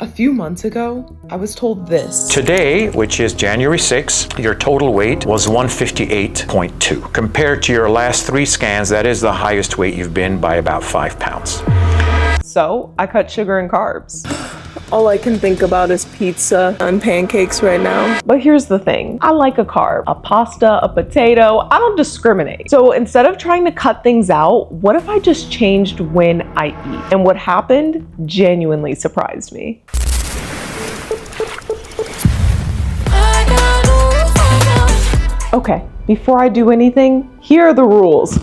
A few months ago, I was told this. Today, which is January 6th, your total weight was 158.2. Compared to your last 3 scans, that is the highest weight you've been by about 5 pounds. So I cut sugar and carbs. All I can think about is pizza and pancakes right now. But here's the thing. I like a carb, a pasta, a potato. I don't discriminate. So instead of trying to cut things out, what if I just changed when I eat? And what happened genuinely surprised me. Okay, before I do anything, here are the rules.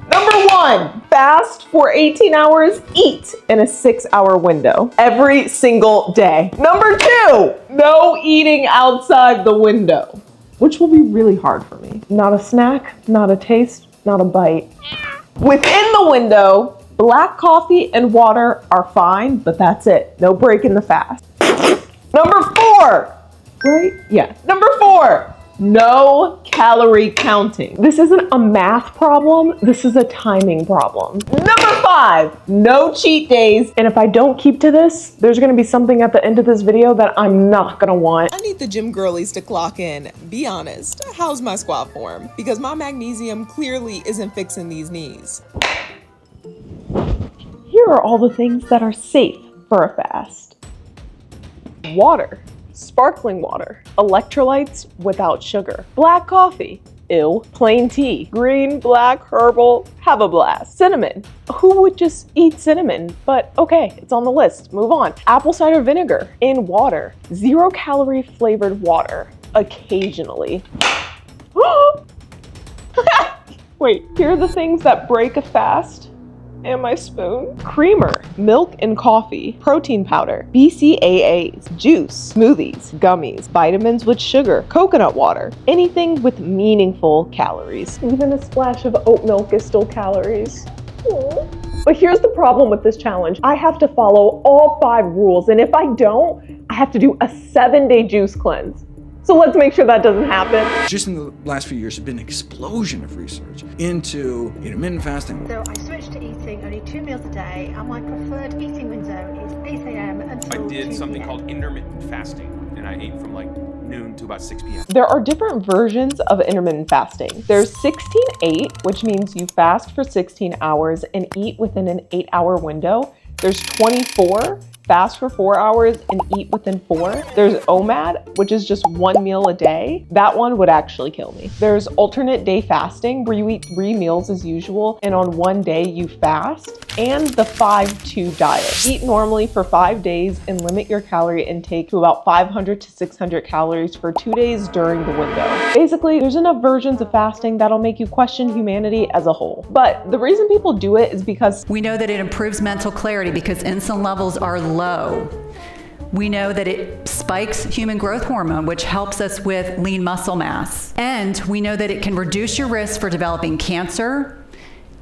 Number 1, fast for 18 hours, eat in a 6-hour window every single day. Number 2, no eating outside the window, which will be really hard for me. Not a snack, not a taste, not a bite. Within the window, black coffee and water are fine, but that's it. No breaking the fast. Number 4, right? Yeah. Number 4. No calorie counting. This isn't a math problem, this is a timing problem. Number 5, no cheat days. And if I don't keep to this, there's gonna be something at the end of this video that I'm not gonna want. I need the gym girlies to clock in. Be honest, how's my squat form? Because my magnesium clearly isn't fixing these knees. Here are all the things that are safe for a fast. Water. Sparkling water, electrolytes without sugar, black coffee, ew, plain tea, green, black, herbal, have a blast. Cinnamon, who would just eat cinnamon? But okay, it's on the list, move on. Apple cider vinegar in water, 0 calorie flavored water, occasionally. Wait, here are the things that break a fast. And my spoon. Creamer, milk and coffee, protein powder, BCAAs, juice, smoothies, gummies, vitamins with sugar, coconut water, anything with meaningful calories. Even a splash of oat milk is still calories. Aww. But here's the problem with this challenge. I have to follow all 5 rules, and if I don't, I have to do a 7-day juice cleanse. So let's make sure that doesn't happen. Just in the last few years, there's been an explosion of research into intermittent fasting. So I switched to eating only 2 meals a day, and my preferred eating window is 8 a.m. until I did 2 something p.m. called intermittent fasting, and I ate from like noon to about 6 p.m. There are different versions of intermittent fasting. There's 16-8, which means you fast for 16 hours and eat within an 8-hour window. There's 24, fast for 4 hours and eat within 4. There's OMAD, which is just 1 meal a day. That one would actually kill me. There's alternate day fasting, where you eat 3 meals as usual, and on 1 day you fast. And the 5-2 diet. Eat normally for 5 days and limit your calorie intake to about 500 to 600 calories for 2 days during the window. Basically, there's enough versions of fasting that'll make you question humanity as a whole. But the reason people do it is because we know that it improves mental clarity because insulin levels are low. We know that it spikes human growth hormone, which helps us with lean muscle mass. And we know that it can reduce your risk for developing cancer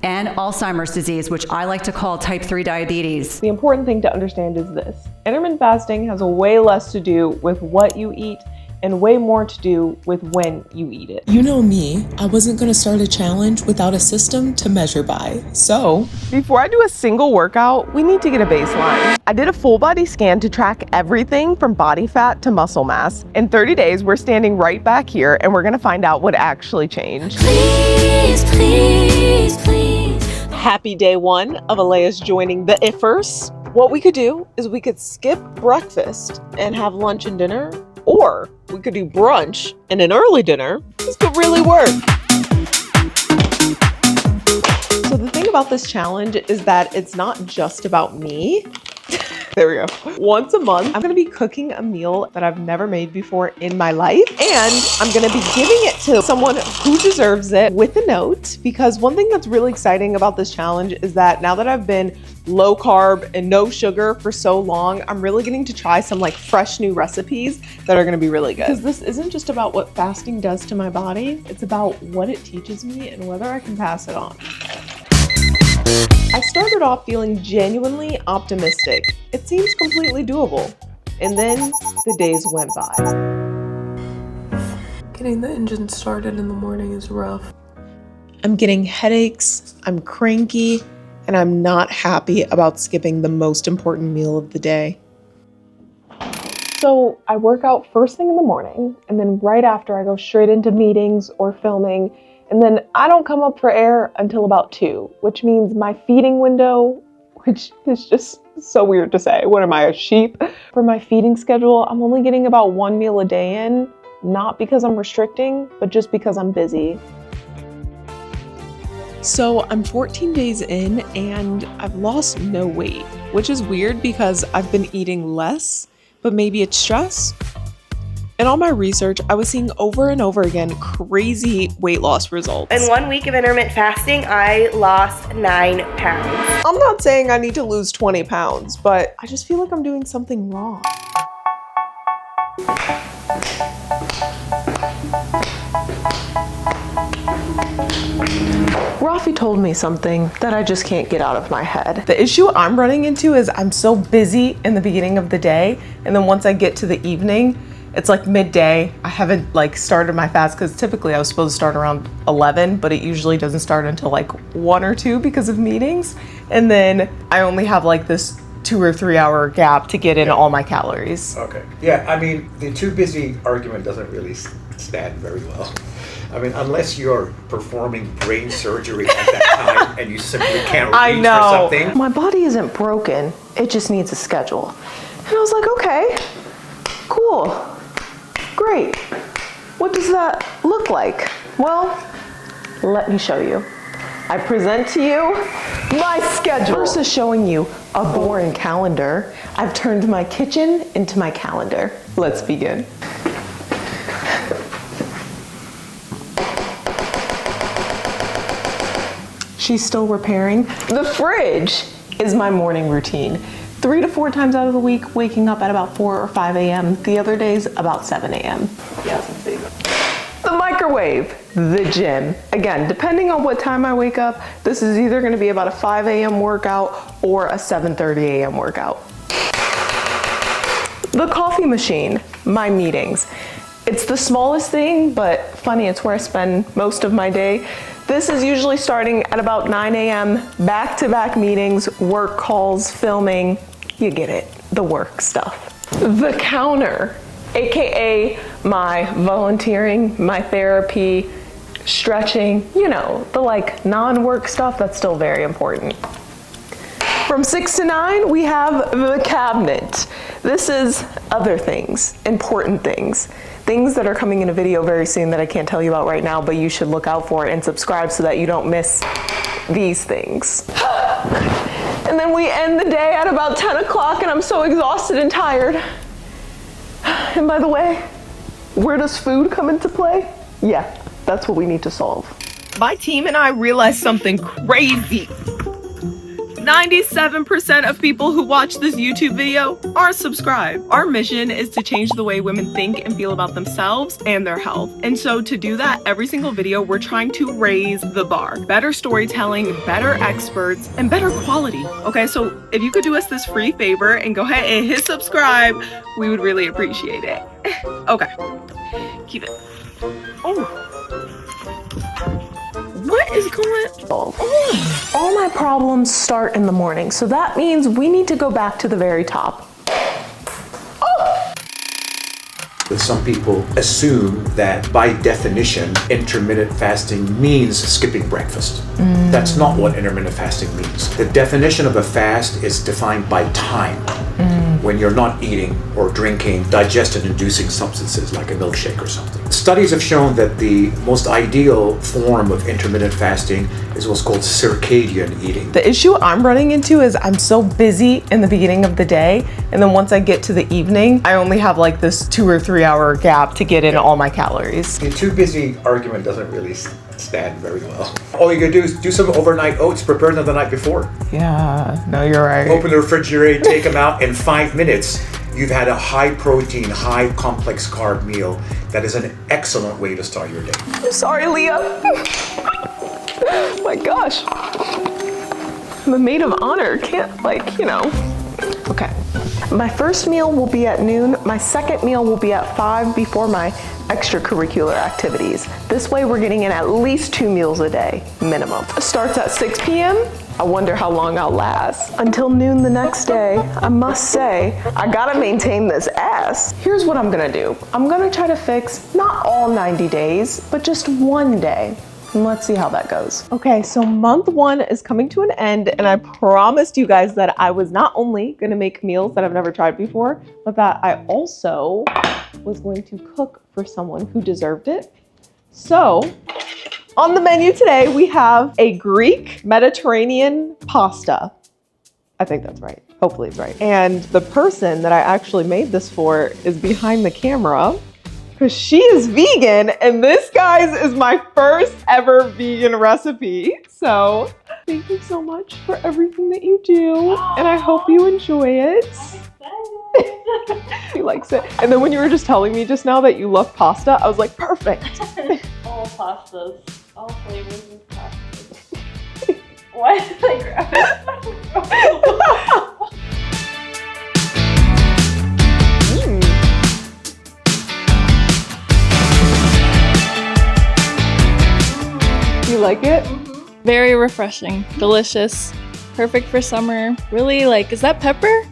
and Alzheimer's disease, which I like to call type 3 diabetes. The important thing to understand is this. Intermittent fasting has way less to do with what you eat and way more to do with when you eat it. You know me, I wasn't gonna start a challenge without a system to measure by. So, before I do a single workout, we need to get a baseline. I did a full body scan to track everything from body fat to muscle mass. In 30 days, we're standing right back here and we're gonna find out what actually changed. Please, please, please. Happy day 1 of Alea's joining the IFers. What we could do is we could skip breakfast and have lunch and dinner, or we could do brunch and an early dinner. This could really work. So the thing about this challenge is that it's not just about me. There we go. Once a month, I'm gonna be cooking a meal that I've never made before in my life. And I'm gonna be giving it to someone who deserves it with a note. Because one thing that's really exciting about this challenge is that now that I've been low carb and no sugar for so long, I'm really getting to try some like fresh new recipes that are gonna be really good. Because this isn't just about what fasting does to my body, it's about what it teaches me and whether I can pass it on. I started off feeling genuinely optimistic. It seems completely doable. And then the days went by. Getting the engine started in the morning is rough. I'm getting headaches, I'm cranky, and I'm not happy about skipping the most important meal of the day. So I work out first thing in the morning, and then right after I go straight into meetings or filming, and then I don't come up for air until about 2, which means my feeding window, which is just so weird to say. What am I, a sheep? For my feeding schedule, I'm only getting about 1 meal a day in, not because I'm restricting, but just because I'm busy. So I'm 14 days in and I've lost no weight, which is weird because I've been eating less, but maybe it's stress. In all my research, I was seeing over and over again crazy weight loss results. In 1 week of intermittent fasting, I lost 9 pounds. I'm not saying I need to lose 20 pounds, but I just feel like I'm doing something wrong. Rafi told me something that I just can't get out of my head. The issue I'm running into is I'm so busy in the beginning of the day, and then once I get to the evening, it's like midday. I haven't started my fast because typically I was supposed to start around 11, but it usually doesn't start until 1 or 2 because of meetings. And then I only have this 2 or 3 hour gap to get in all my calories. Okay. Yeah, I mean, the too busy argument doesn't really stand very well. I mean, unless you're performing brain surgery at that time and you simply can't reach for something. My body isn't broken. It just needs a schedule. And I was like, okay, cool, great. What does that look like? Well, let me show you. I present to you my schedule. Versus showing you a boring calendar, I've turned my kitchen into my calendar. Let's begin. She's still repairing. The fridge is my morning routine. 3 to 4 times out of the week, waking up at about 4 or 5 a.m. The other days, about 7 a.m. The microwave, the gym. Again, depending on what time I wake up, this is either gonna be about a 5 a.m. workout or a 7:30 a.m. workout. The coffee machine, my meetings. It's the smallest thing, but funny, it's where I spend most of my day. This is usually starting at about 9 a.m., back-to-back meetings, work calls, filming, you get it, the work stuff. The counter, AKA my volunteering, my therapy, stretching, the non-work stuff that's still very important. From 6 to 9, we have the cabinet. This is other things, important things. Things that are coming in a video very soon that I can't tell you about right now, but you should look out for it and subscribe so that you don't miss these things. And then we end the day at about 10 o'clock and I'm so exhausted and tired. And by the way, where does food come into play? Yeah, that's what we need to solve. My team and I realized something crazy. 97% of people who watch this YouTube video are subscribed. Our mission is to change the way women think and feel about themselves and their health. And so to do that, every single video, we're trying to raise the bar. Better storytelling, better experts, and better quality. Okay, so if you could do us this free favor and go ahead and hit subscribe, we would really appreciate it. Okay, keep it. Oh. What is going on? All my problems start in the morning, so that means we need to go back to the very top. Some people assume that by definition, intermittent fasting means skipping breakfast. That's not what intermittent fasting means. The definition of a fast is defined by time. When you're not eating or drinking digestion-inducing substances like a milkshake or something. Studies have shown that the most ideal form of intermittent fasting is what's called circadian eating. The issue I'm running into is I'm so busy in the beginning of the day, and then once I get to the evening, I only have this 2 or 3 hour gap to get in all my calories. The too busy argument doesn't really stand very well. All you gotta do is do some overnight oats, prepare them the night before. Yeah, no, you're right. Open the refrigerator, take them out, in 5 minutes, you've had a high protein, high complex carb meal. That is an excellent way to start your day. I'm sorry, Leah. My gosh. I'm a maid of honor. Can't Okay. My first meal will be at noon. My second meal will be at 5 before my extracurricular activities. This way we're getting in at least 2 meals a day, minimum. Starts at 6 p.m. I wonder how long I'll last. Until noon the next day, I must say, I gotta maintain this ass. Here's what I'm gonna do. I'm gonna try to fix not all 90 days, but just one day. And let's see how that goes. Okay, so month 1 is coming to an end, and I promised you guys that I was not only gonna make meals that I've never tried before, but that I also was going to cook for someone who deserved it. So, on the menu today, we have a Greek Mediterranean pasta. I think that's right. Hopefully it's right. And the person that I actually made this for is behind the camera because she is vegan, and this, guys, is my first ever vegan recipe. So thank you so much for everything that you do, and I hope you enjoy it. He likes it. And then when you were just telling me just now that you love pasta, I was like, perfect. All pastas, all flavors of pastas. Why did I grab it? You like it? Very refreshing, delicious, perfect for summer. Really, like, is that pepper?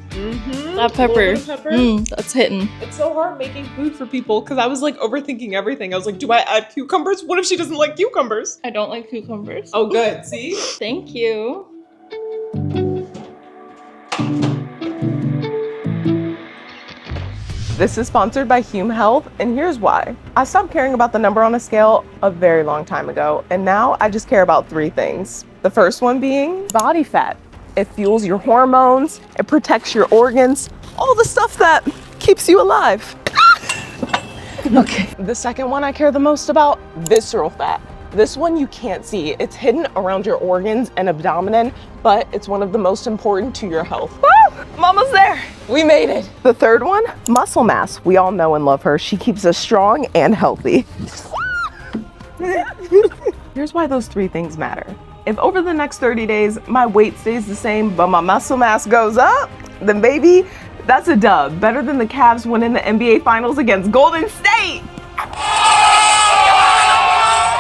That pepper. That's hitting. It's so hard making food for people because I was like overthinking everything. I was like, do I add cucumbers? What if she doesn't like cucumbers? I don't like cucumbers. Oh, good. See? Thank you. This is sponsored by Hume Health, and here's why. I stopped caring about the number on a scale a very long time ago, and now I just care about 3 things. The first one being body fat. It fuels your hormones, it protects your organs, all the stuff that keeps you alive. Okay. The second one I care the most about, visceral fat. This one you can't see. It's hidden around your organs and abdomen, but it's one of the most important to your health. Woo! I'm almost there. We made it. The third one, muscle mass. We all know and love her. She keeps us strong and healthy. Here's why those 3 things matter. If over the next 30 days, my weight stays the same, but my muscle mass goes up, then baby, that's a dub. Better than the Cavs winning the NBA Finals against Golden State.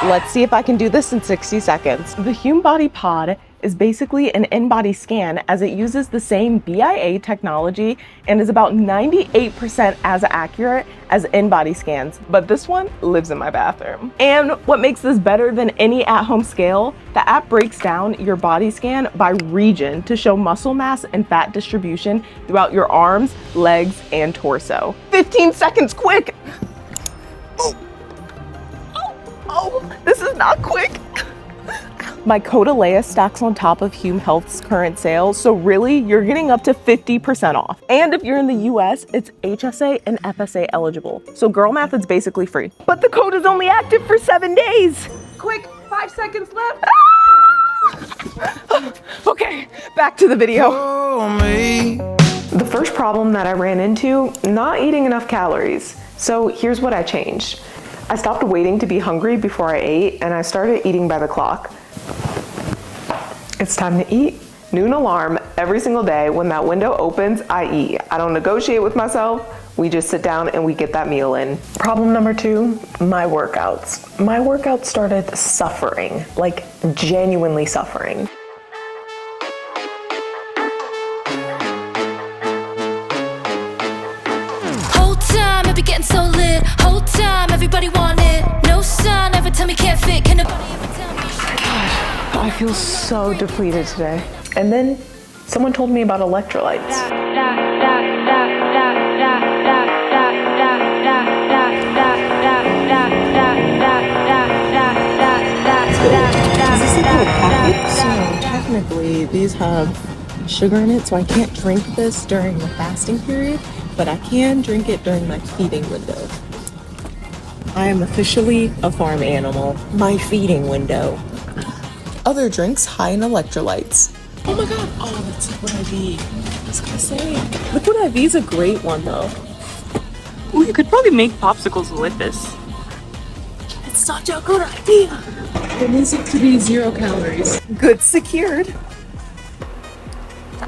Let's see if I can do this in 60 seconds. The Hume Body Pod is basically an in-body scan as it uses the same BIA technology and is about 98% as accurate as in-body scans, but this one lives in my bathroom. And what makes this better than any at-home scale, the app breaks down your body scan by region to show muscle mass and fat distribution throughout your arms, legs, and torso. 15 seconds, quick! Oh, this is not quick. My code Alea stacks on top of Hume Health's current sales, so really, you're getting up to 50% off. And if you're in the US, it's HSA and FSA eligible. So girl math is basically free. But the code is only active for 7 days. Quick, 5 seconds left. Ah! Okay, back to the video. The first problem that I ran into, not eating enough calories. So here's what I changed. I stopped waiting to be hungry before I ate, and I started eating by the clock. It's time to eat. Noon alarm every single day. When that window opens, I eat. I don't negotiate with myself. We just sit down and we get that meal in. Problem number 2, my workouts. My workouts started suffering, like genuinely suffering. Whole time I be getting so lit. Whole time everybody want it. No sun ever tell me can't fit. Can nobody ever tell me? I feel so depleted today. And then someone told me about electrolytes. So technically these have sugar in it, so I can't drink this during the fasting period, but I can drink it during my feeding window. I am officially a farm animal. My feeding window. Other drinks high in electrolytes. Oh my god, oh, that's Liquid IV. I was gonna say, Liquid IV is a great one though. Ooh, you could probably make popsicles with this. It's such a good idea. It needs it to be 0 calories. Good secured.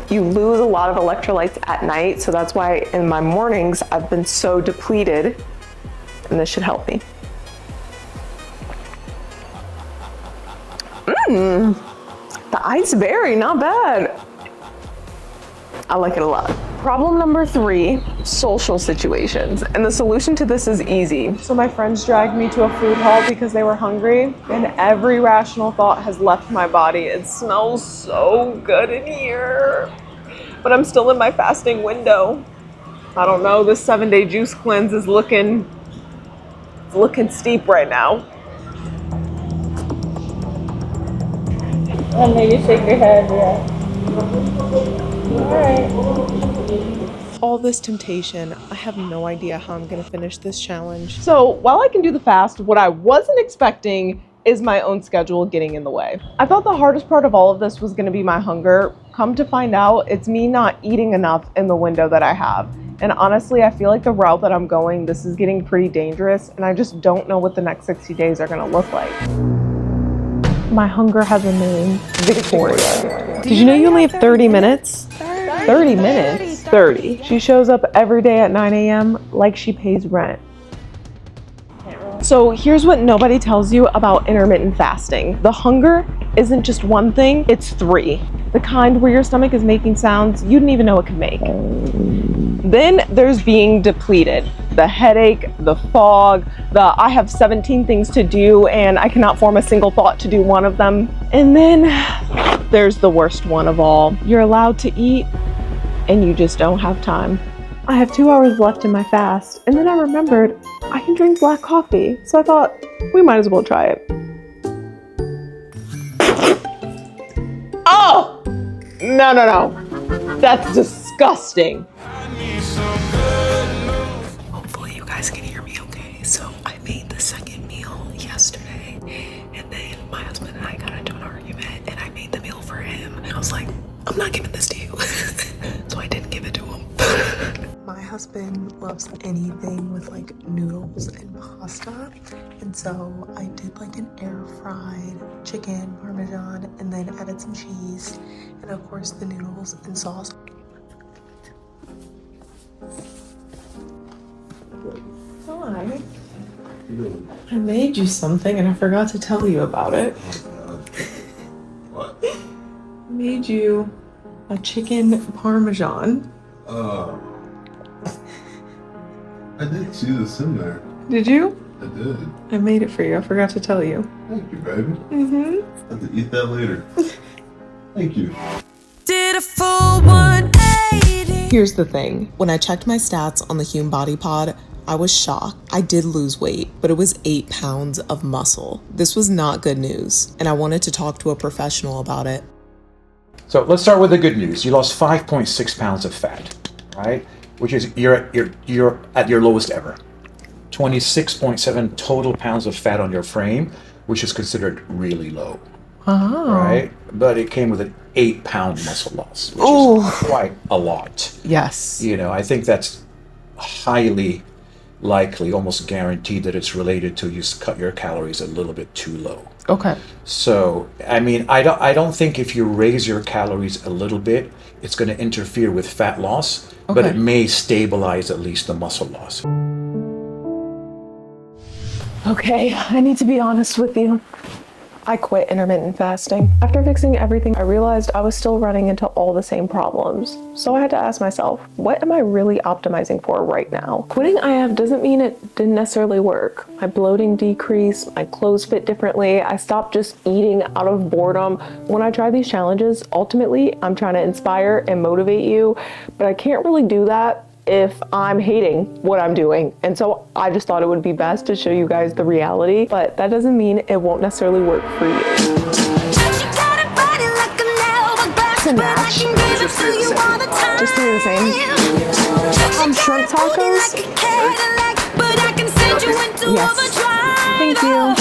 You lose a lot of electrolytes at night, so that's why in my mornings I've been so depleted. and this should help me. The ice berry, not bad. I like it a lot. Problem number 3, social situations. And the solution to this is easy. So my friends dragged me to a food hall because they were hungry, and every rational thought has left my body. It smells so good in here, but I'm still in my fasting window. I don't know, this 7-day juice cleanse is looking steep right now. And maybe shake your head, yeah. Alright. All this temptation, I have no idea how I'm gonna finish this challenge. So while I can do the fast, what I wasn't expecting is my own schedule getting in the way. I thought the hardest part of all of this was gonna be my hunger. Come to find out, it's me not eating enough in the window that I have. And honestly, I feel like the route that I'm going, this is getting pretty dangerous, and I just don't know what the next 60 days are gonna look like. My hunger has a name, Victoria. Did you know you only have 30 minutes? 30 minutes? 30. She shows up every day at 9 a.m. like she pays rent. So here's what nobody tells you about intermittent fasting. The hunger isn't just one thing, it's 3. The kind where your stomach is making sounds you didn't even know it could make. Then there's being depleted. The headache, the fog, the I have 17 things to do and I cannot form a single thought to do one of them. And then there's the worst one of all. You're allowed to eat and you just don't have time. I have 2 hours left in my fast, and then I remembered I can drink black coffee, so I thought we might as well try it. Oh! No. That's disgusting. Hopefully you guys can hear me okay. So I made the second meal yesterday, and then my husband and I got into an argument, and I made the meal for him. And I was like, I'm not giving this to you. So I didn't give it to him. My husband loves anything with like noodles and pasta, and so I did like an air fried chicken parmesan and then added some cheese and of course the noodles and sauce. Hi. I made you something and I forgot to tell you about it. What? I made you a chicken parmesan. I did see this in there. Did you? I did. I made it for you. I forgot to tell you. Thank you, baby. Mm-hmm. I have to eat that later. Thank you. Did a full 180. Here's the thing. When I checked my stats on the Hume Body Pod, I was shocked. I did lose weight, but it was 8 pounds of muscle. This was not good news, and I wanted to talk to a professional about it. So let's start with the good news. You lost 5.6 pounds of fat, right? Which is you're at your lowest ever. 26.7 total pounds of fat on your frame, which is considered really low, right? But it came with an 8-pound muscle loss, which is quite a lot. Yes. You know, I think that's highly likely, almost guaranteed that it's related to you cut your calories a little bit too low. Okay. So, I mean, I don't think if you raise your calories a little bit, it's going to interfere with fat loss, but it may stabilize at least the muscle loss. Okay, I need to be honest with you. I quit intermittent fasting. After fixing everything, I realized I was still running into all the same problems. So I had to ask myself, what am I really optimizing for right now? Quitting IF doesn't mean it didn't necessarily work. My bloating decreased, my clothes fit differently, I stopped just eating out of boredom. When I try these challenges, ultimately, I'm trying to inspire and motivate you, but I can't really do that if I'm hating what I'm doing. And so I just thought it would be best to show you guys the reality, but that doesn't mean it won't necessarily work for you. To match, just do the same. Shrimp tacos? Yes. Thank you.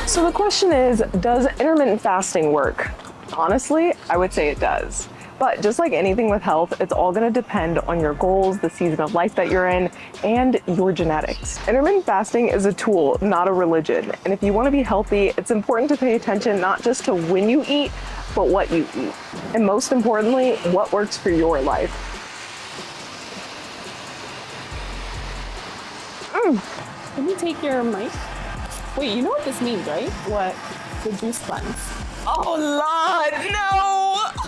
So the question is, does intermittent fasting work? Honestly, I would say it does. But just like anything with health, it's all gonna depend on your goals, the season of life that you're in, and your genetics. Intermittent fasting is a tool, not a religion. And if you wanna be healthy, it's important to pay attention not just to when you eat, but what you eat. And most importantly, what works for your life. Can you take your mic? Wait, you know what this means, right? What? The juice cleanse. Oh, Lord, no!